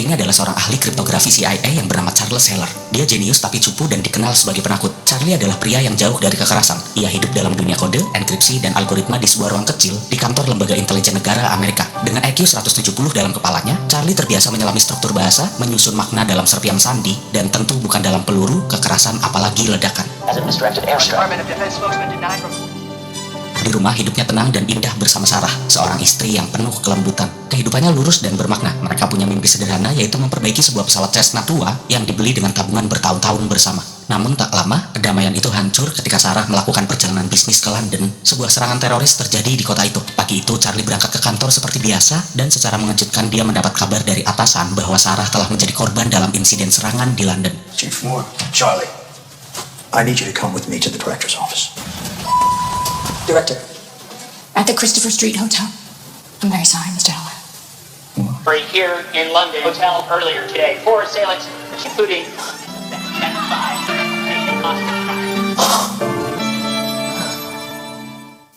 ini adalah seorang ahli kriptografi CIA yang bernama Charles Heller. Dia jenius tapi cupu dan dikenal sebagai penakut. Charlie adalah pria yang jauh dari kekerasan. Ia hidup dalam dunia kode, enkripsi, dan algoritma di sebuah ruang kecil di kantor lembaga intelijen negara Amerika. Dengan IQ 170 dalam kepalanya, Charlie terbiasa menyelami struktur bahasa, menyusun makna dalam serpian sandi, dan tentu bukan dalam peluru, kekerasan, apalagi ledakan. Di rumah hidupnya tenang dan indah bersama Sarah, seorang istri yang penuh kelembutan. Kehidupannya lurus dan bermakna. Mereka punya mimpi sederhana, yaitu memperbaiki sebuah pesawat Cessna tua yang dibeli dengan tabungan bertahun-tahun bersama. Namun tak lama, kedamaian itu hancur ketika Sarah melakukan perjalanan bisnis ke London. Sebuah serangan teroris terjadi di kota itu. Pagi itu, Charlie berangkat ke kantor seperti biasa, dan secara mengejutkan dia mendapat kabar dari atasan bahwa Sarah telah menjadi korban dalam insiden serangan di London. Chief Moore, Charlie, I need you to come with me to the director's office. Director, at the Christopher Street Hotel. I'm very sorry, Mr. Heller. We're here in London hotel earlier today. 4 assailants, including the F5.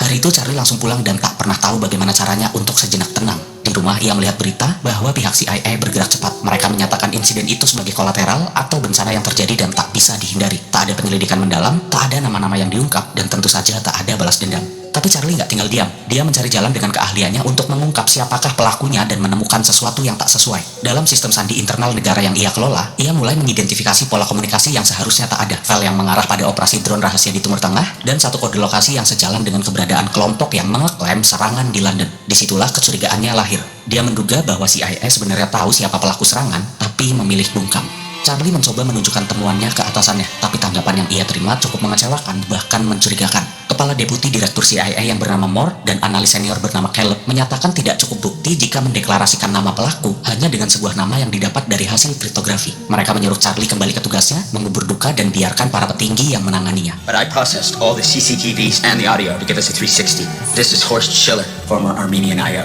Hari itu Charlie langsung pulang dan tak pernah tahu bagaimana caranya untuk sejenak tenang. Di rumah ia melihat berita bahwa pihak CIA bergerak cepat. Mereka menyatakan insiden itu sebagai kolateral atau bencana yang terjadi dan tak bisa dihindari. Tak ada penyelidikan mendalam, tak ada nama-nama yang diungkap, dan tentu saja tak ada balas dendam. Tapi Charlie nggak tinggal diam. Dia mencari jalan dengan keahliannya untuk mengungkap siapakah pelakunya dan menemukan sesuatu yang tak sesuai. Dalam sistem sandi internal negara yang ia kelola, ia mulai mengidentifikasi pola komunikasi yang seharusnya tak ada. File yang mengarah pada operasi drone rahasia di Timur Tengah, dan satu kode lokasi yang sejalan dengan keberadaan kelompok yang mengeklaim serangan di London. Disitulah kecurigaannya lahir. Dia menduga bahwa CIA sebenarnya tahu siapa pelaku serangan, tapi memilih bungkam. Charlie mencoba menunjukkan temuannya ke atasannya, tapi tanggapan yang ia terima cukup mengecewakan, bahkan mencurigakan. Kepala Deputi Direktur CIA yang bernama Moore dan analis senior bernama Caleb menyatakan tidak cukup bukti jika mendeklarasikan nama pelaku hanya dengan sebuah nama yang didapat dari hasil kriptografi. Mereka menyuruh Charlie kembali ke tugasnya, mengubur duka dan biarkan para petinggi yang menanganinya. But I processed all the CCTVs and the audio to give us a 360. This is Horst Schiller, former Armenian IO.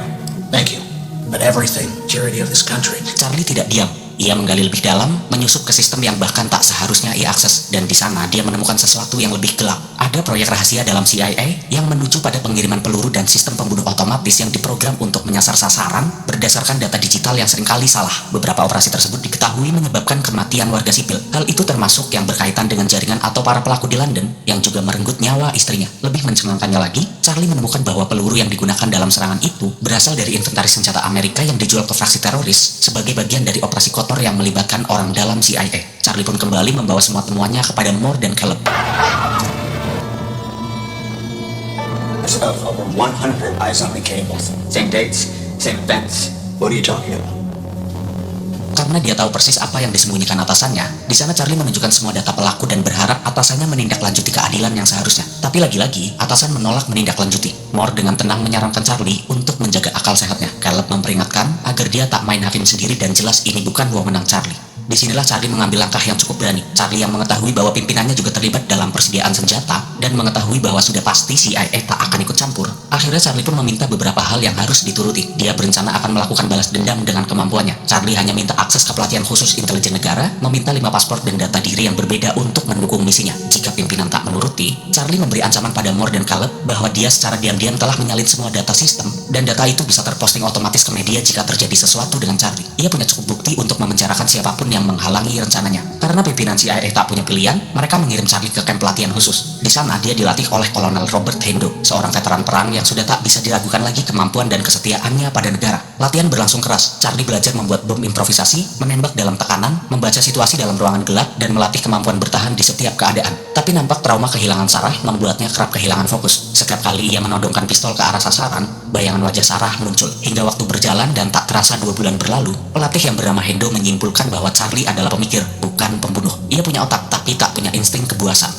Thank you. But everything, security of this country. Charlie tidak diam. Ia menggali lebih dalam, menyusup ke sistem yang bahkan tak seharusnya ia akses, dan di sana dia menemukan sesuatu yang lebih gelap. Ada proyek rahasia dalam CIA yang menuju pada pengiriman peluru dan sistem pembunuh otomatis yang diprogram untuk menyasar sasaran berdasarkan data digital yang seringkali salah. Beberapa operasi tersebut diketahui menyebabkan kematian warga sipil. Hal itu termasuk yang berkaitan dengan jaringan atau para pelaku di London yang juga merenggut nyawa istrinya. Lebih mencengangkannya lagi, Charlie menemukan bahwa peluru yang digunakan dalam serangan itu berasal dari inventaris senjata Amerika yang dijual ke fraksi teroris sebagai bagian dari operasi kotor yang melibatkan orang dalam CIA. Charlie pun kembali membawa semua temuannya kepada Moore dan Caleb. There's over 100 eyes on the cables. Same dates, same events. What are you talking about? Karena dia tahu persis apa yang disembunyikan atasannya, di sana Charlie menunjukkan semua data pelaku dan berharap atasannya menindaklanjuti keadilan yang seharusnya. Tapi lagi-lagi, atasan menolak menindaklanjuti. Moore dengan tenang menyarankan Charlie untuk menjaga akal sehatnya. Caleb memperingatkan agar dia tak main hakim sendiri dan jelas ini bukan wewenang Charlie. Disinilah Charlie mengambil langkah yang cukup berani. Charlie yang mengetahui bahwa pimpinannya juga terlibat dalam persediaan senjata dan mengetahui bahwa sudah pasti CIA tak akan ikut campur. Akhirnya Charlie pun meminta beberapa hal yang harus dituruti. Dia berencana akan melakukan balas dendam dengan kemampuannya. Charlie hanya minta akses ke pelatihan khusus intelijen negara, meminta 5 paspor dan data diri yang berbeda untuk mendukung misinya. Jika pimpinan tak menuruti, Charlie memberi ancaman pada Moore dan Caleb bahwa dia secara diam-diam telah menyalin semua data sistem dan data itu bisa terposting otomatis ke media jika terjadi sesuatu dengan Charlie. Ia punya cukup bukti untuk memenjarakan siapapun yang menghalangi rencananya. Karena pimpinan CIA tak punya pilihan, mereka mengirim Charlie ke kamp pelatihan khusus. Di sana dia dilatih oleh Kolonel Robert Hendo, seorang veteran perang yang sudah tak bisa diragukan lagi kemampuan dan kesetiaannya pada negara. Latihan berlangsung keras. Charlie belajar membuat bom improvisasi, menembak dalam tekanan, membaca situasi dalam ruangan gelap, dan melatih kemampuan bertahan di setiap keadaan. Tapi nampak trauma kehilangan Sarah membuatnya kerap kehilangan fokus. Setiap kali ia menodongkan pistol ke arah sasaran, bayangan wajah Sarah muncul. Hingga waktu berjalan dan tak terasa 2 bulan berlalu, pelatih yang bernama Hendo menyimpulkan bahwa Charlie adalah pemikir, bukan pembunuh. Ia punya otak, tapi tak punya insting kebuasan.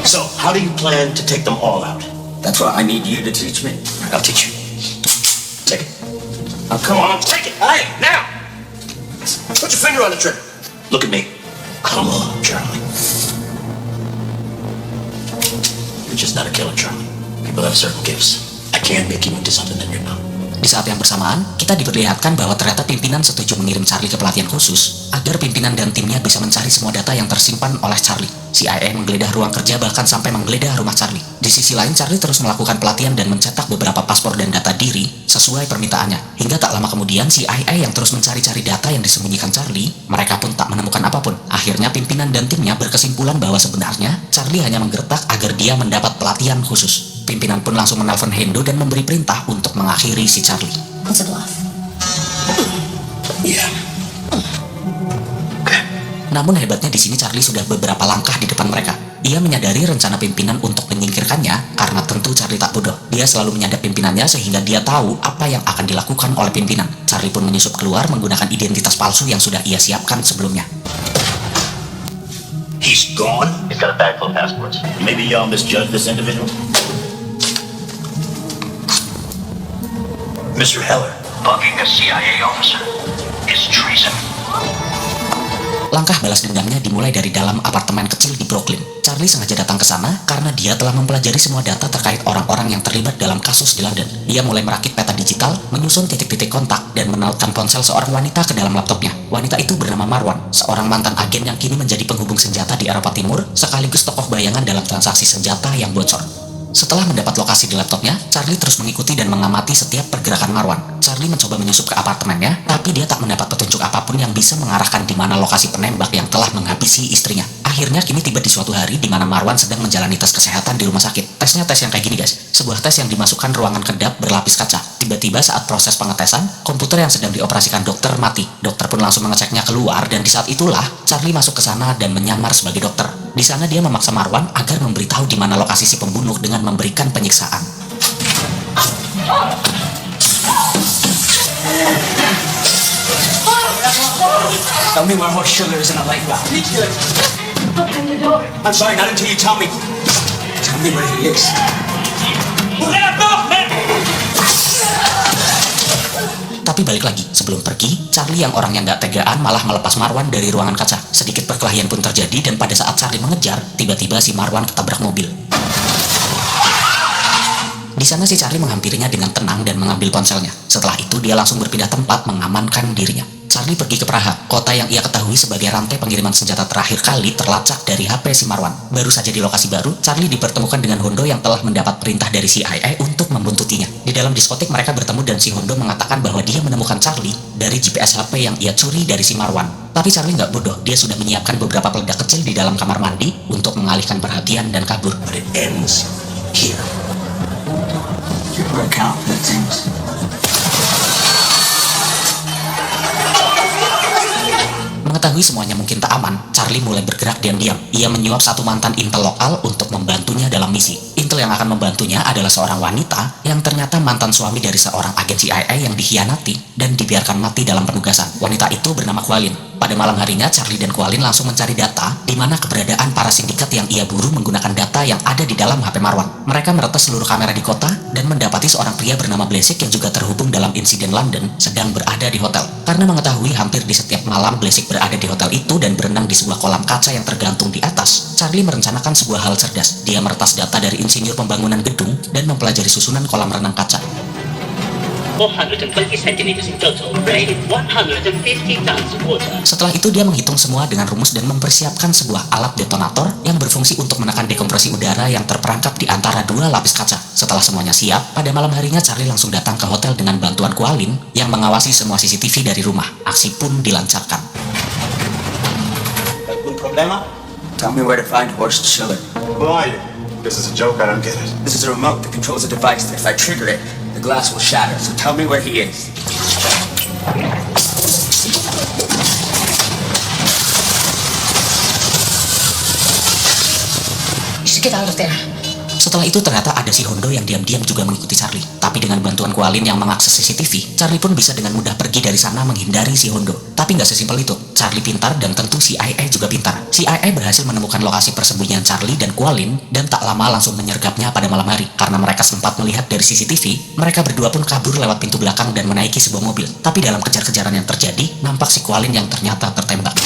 So, how do you plan to take them all out? That's what I need you to teach me. I'll teach you. Take it. Oh, come on, take it. Hey, now! Put your finger on the trigger. Look at me. Come on, Charlie. You're just not a killer, Charlie. People have certain gifts. I can't make you into something that you're not. Di saat yang bersamaan, kita diperlihatkan bahwa ternyata pimpinan setuju mengirim Charlie ke pelatihan khusus agar pimpinan dan timnya bisa mencari semua data yang tersimpan oleh Charlie. CIA menggeledah ruang kerja bahkan sampai menggeledah rumah Charlie. Di sisi lain, Charlie terus melakukan pelatihan dan mencetak beberapa paspor dan data diri sesuai permintaannya. Hingga tak lama kemudian, CIA yang terus mencari-cari data yang disembunyikan Charlie, mereka pun tak menemukan apapun. Akhirnya pimpinan dan timnya berkesimpulan bahwa sebenarnya Charlie hanya menggertak agar dia mendapat pelatihan khusus. Pimpinan pun langsung menelpon Hendo dan memberi perintah untuk mengakhiri si Charlie. It's a bluff. Yeah. Namun hebatnya di sini Charlie sudah beberapa langkah di depan mereka. Ia menyadari rencana pimpinan untuk menyingkirkannya karena tentu Charlie tak bodoh. Dia selalu menyadap pimpinannya sehingga dia tahu apa yang akan dilakukan oleh pimpinan. Charlie pun menyusup keluar menggunakan identitas palsu yang sudah ia siapkan sebelumnya. He's gone? He's got a bag full of passports. Maybe y'all misjudged this individual? Mr. Heller. Bugging a CIA officer is treason. Langkah balas dendamnya dimulai dari dalam apartemen kecil di Brooklyn. Charlie sengaja datang ke sana karena dia telah mempelajari semua data terkait orang-orang yang terlibat dalam kasus di London. Dia mulai merakit peta digital, menyusun titik-titik kontak, dan menautkan ponsel seorang wanita ke dalam laptopnya. Wanita itu bernama Marwan, seorang mantan agen yang kini menjadi penghubung senjata di Eropa Timur, sekaligus tokoh bayangan dalam transaksi senjata yang bocor. Setelah mendapat lokasi di laptopnya, Charlie terus mengikuti dan mengamati setiap pergerakan Marwan. Charlie mencoba menyusup ke apartemennya, tapi dia tak mendapat petunjuk apapun yang bisa mengarahkan di mana lokasi penembak yang telah menghabisi istrinya. Akhirnya kini tiba di suatu hari di mana Marwan sedang menjalani tes kesehatan di rumah sakit. Tesnya tes yang kayak gini guys, sebuah tes yang dimasukkan ruangan kedap berlapis kaca. Tiba-tiba saat proses pengetesan, komputer yang sedang dioperasikan dokter mati. Dokter pun langsung mengeceknya keluar dan di saat itulah Charlie masuk ke sana dan menyamar sebagai dokter. Di sana dia memaksa Marwan agar memberitahu di mana lokasi si pembunuh dengan memberikan penyiksaan. Tell me where Horst Schiller is in a light route. Open the door. I'm sorry, not until you tell me. Tell me where he is. Tapi balik lagi, sebelum pergi, Charlie yang orangnya nggak tegaan malah melepas Marwan dari ruangan kaca. Sedikit perkelahian pun terjadi dan pada saat Charlie mengejar, tiba-tiba si Marwan ketabrak mobil. Di sana si Charlie menghampirinya dengan tenang dan mengambil ponselnya. Setelah itu dia langsung berpindah tempat mengamankan dirinya. Charlie pergi ke Praha, kota yang ia ketahui sebagai rantai pengiriman senjata terakhir kali terlacak dari HP si Marwan. Baru saja di lokasi baru, Charlie dipertemukan dengan Hondo yang telah mendapat perintah dari CIA untuk membuntutinya. Di dalam diskotik mereka bertemu dan si Hondo mengatakan bahwa dia menemukan Charlie dari GPS HP yang ia curi dari si Marwan. Tapi Charlie nggak bodoh, dia sudah menyiapkan beberapa peledak kecil di dalam kamar mandi untuk mengalihkan perhatian dan kabur. But it ends here. Your account, that seems. Mengetahui semuanya mungkin tak aman, Charlie mulai bergerak diam-diam. Ia menyuap satu mantan intel lokal untuk membantunya dalam misi. Intel yang akan membantunya adalah seorang wanita yang ternyata mantan suami dari seorang agen CIA yang dikhianati dan dibiarkan mati dalam penugasan. Wanita itu bernama Qualin. Pada malam harinya, Charlie dan Qualin langsung mencari data di mana keberadaan para sindikat yang ia buru menggunakan data yang ada di dalam HP Marwan. Mereka meretas seluruh kamera di kota dan mendapati seorang pria bernama Blesik yang juga terhubung dalam insiden London sedang berada di hotel. Karena mengetahui hampir di setiap malam Blesik berada di hotel itu dan berenang di sebuah kolam kaca yang tergantung di atas, Charlie merencanakan sebuah hal cerdas. Dia meretas data dari insinyur pembangunan gedung dan mempelajari susunan kolam renang kaca. 420 centimeters in total, rated 150 tons of water. Setelah itu dia menghitung semua dengan rumus dan mempersiapkan sebuah alat detonator yang berfungsi untuk menekan dekompresi udara yang terperangkap di antara dua lapis kaca. Setelah semuanya siap, pada malam harinya Charlie langsung datang ke hotel dengan bantuan Qualin yang mengawasi semua CCTV dari rumah. Aksi pun dilancarkan. ¿Algún problema? Tell me where to find Horst Schiller. Who are you? This is a joke, I don't get it. This is a remote that controls a device that if I trigger it, the glass will shatter. So tell me where he is. You should get out of there. Setelah itu ternyata ada si Hondo yang diam-diam juga mengikuti Charlie. Tapi dengan bantuan Qualin yang mengakses CCTV, Charlie pun bisa dengan mudah pergi dari sana menghindari si Hondo. Tapi nggak sesimpel itu. Charlie pintar dan tentu CIA juga pintar. CIA berhasil menemukan lokasi persembunyian Charlie dan Qualin dan tak lama langsung menyergapnya pada malam hari. Karena mereka sempat melihat dari CCTV, mereka berdua pun kabur lewat pintu belakang dan menaiki sebuah mobil. Tapi dalam kejar-kejaran yang terjadi, nampak si Qualin yang ternyata tertembak.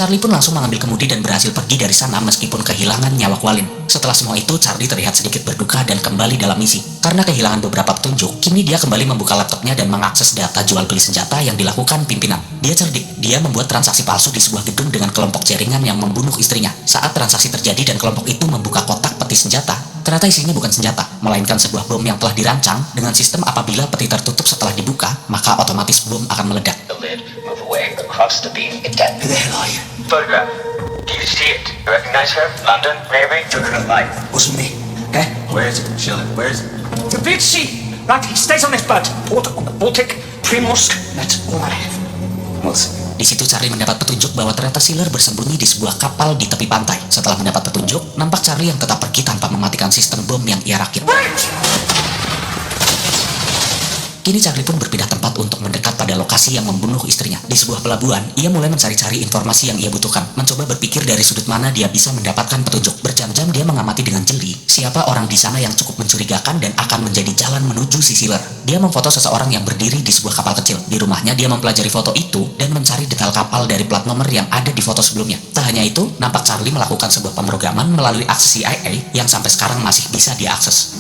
Charlie pun langsung mengambil kemudi dan berhasil pergi dari sana meskipun kehilangan nyawa Qualin. Setelah semua itu, Charlie terlihat sedikit berduka dan kembali dalam misi. Karena kehilangan beberapa petunjuk, kini dia kembali membuka laptopnya dan mengakses data jual beli senjata yang dilakukan pimpinan. Dia cerdik, dia membuat transaksi palsu di sebuah gedung dengan kelompok jaringan yang membunuh istrinya. Saat transaksi terjadi dan kelompok itu membuka kotak peti senjata, ternyata isinya bukan senjata, melainkan sebuah bom yang telah dirancang dengan sistem apabila peti tertutup setelah dibuka, maka otomatis bom akan meledak. The lid, move away, across the beam, it dead. Who the hell are you? Photograph. Do you see it? You recognize her? London, maybe? Took her life. Wasn't me. Okay? Where is it, Schiller? Where is it? The big sea. Right, he stays on this boat. Port on the Baltic, Primorsk. That's all I have. We'll see. Di situ Charlie mendapat petunjuk bahwa ternyata Schiller bersembunyi di sebuah kapal di tepi pantai. Setelah mendapat petunjuk, nampak Charlie yang tetap pergi tanpa mematikan sistem bom yang ia rakit. Kini Charlie pun berpindah tempat untuk mendekat pada lokasi yang membunuh istrinya. Di sebuah pelabuhan, ia mulai mencari-cari informasi yang ia butuhkan, mencoba berpikir dari sudut mana dia bisa mendapatkan petunjuk. Berjam-jam dia mengamati dengan jeli siapa orang di sana yang cukup mencurigakan dan akan menjadi jalan menuju si Schiller. Dia memfoto seseorang yang berdiri di sebuah kapal kecil. Di rumahnya dia mempelajari foto itu dan mencari detail kapal dari plat nomor yang ada di foto sebelumnya. Tak hanya itu, nampak Charlie melakukan sebuah pemrograman melalui akses CIA yang sampai sekarang masih bisa diakses.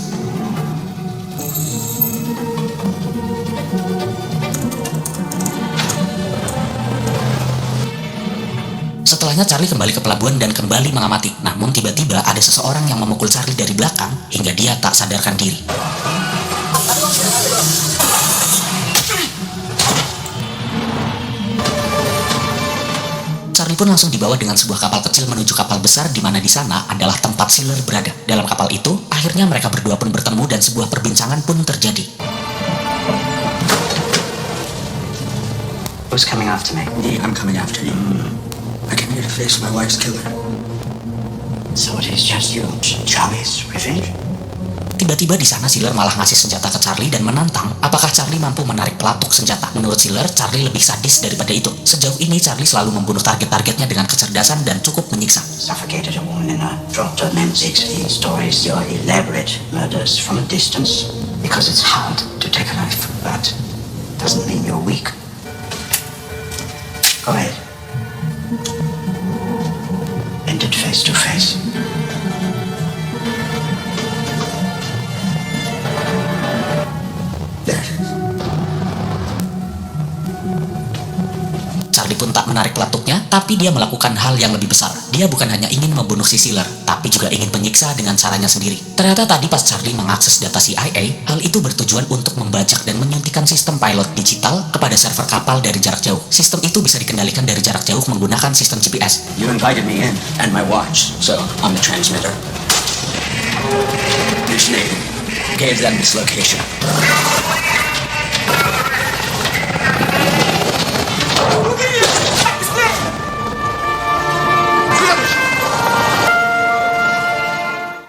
Setelahnya Charlie kembali ke pelabuhan dan kembali mengamati. Namun tiba-tiba ada seseorang yang memukul Charlie dari belakang hingga dia tak sadarkan diri. Charlie pun langsung dibawa dengan sebuah kapal kecil menuju kapal besar di mana di sana adalah tempat Schiller berada. Dalam kapal itu, akhirnya mereka berdua pun bertemu dan sebuah perbincangan pun terjadi. Who's coming after me? Yeah, I'm coming after you. I came here to face my wife's killer. So it is just you. Charlie's revenge? Tiba-tiba di sana Schiller malah ngasih senjata ke Charlie dan menantang apakah Charlie mampu menarik pelatuk senjata. Menurut Schiller, Charlie lebih sadis daripada itu. Sejauh ini Charlie selalu membunuh target-targetnya dengan kecerdasan dan cukup menyiksa. Suffocated a woman in a dropped her M60 stories your elaborate murders from a distance. Because it's hard to take a life, but doesn't mean you're weak. Go ahead. End it face to face. There it is. Charlie pun tak menarik pelatuknya, tapi dia melakukan hal yang lebih besar. Dia bukan hanya ingin membunuh si Schiller, tapi juga ingin menyiksa dengan caranya sendiri. Ternyata tadi pas Charlie mengakses data CIA, hal itu bertujuan untuk membajak dan menyuntikkan sistem pilot digital kepada server kapal dari jarak jauh. Sistem itu bisa dikendalikan dari jarak jauh menggunakan sistem GPS. You invited me in, and my watch, so I'm the transmitter. This name gave them this location.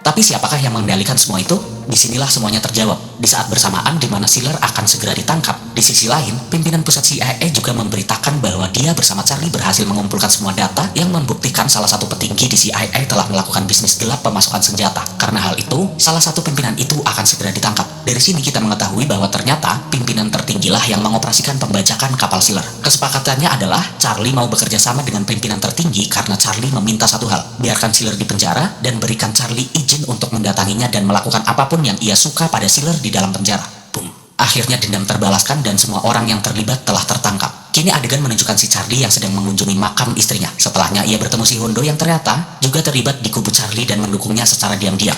Tapi siapakah yang mengendalikan semua itu? Disinilah semuanya terjawab. Di saat bersamaan di mana Schiller akan segera ditangkap. Di sisi lain, pimpinan pusat CIA juga memberitakan bahwa dia bersama Charlie berhasil mengumpulkan semua data yang membuktikan salah satu petinggi di CIA telah melakukan bisnis gelap pemasukan senjata. Karena hal itu, salah satu pimpinan itu akan segera ditangkap. Dari sini kita mengetahui bahwa ternyata pimpinan tertinggilah yang mengoperasikan pembajakan kapal Schiller. Kesepakatannya adalah Charlie mau bekerja sama dengan pimpinan tertinggi karena Charlie meminta satu hal. Biarkan Schiller di penjara dan berikan Charlie izin untuk mendatanginya dan melakukan apapun yang ia suka pada Schiller di dalam penjara. Boom. Akhirnya dendam terbalaskan dan semua orang yang terlibat telah tertangkap. Kini adegan menunjukkan si Charlie yang sedang mengunjungi makam istrinya. Setelahnya ia bertemu si Hondo yang ternyata juga terlibat di kubu Charlie dan mendukungnya secara diam-diam.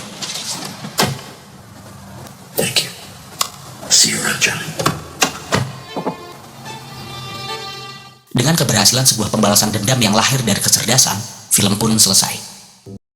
Thank you. See you around, Johnny. Dengan keberhasilan sebuah pembalasan dendam yang lahir dari kecerdasan, film pun selesai.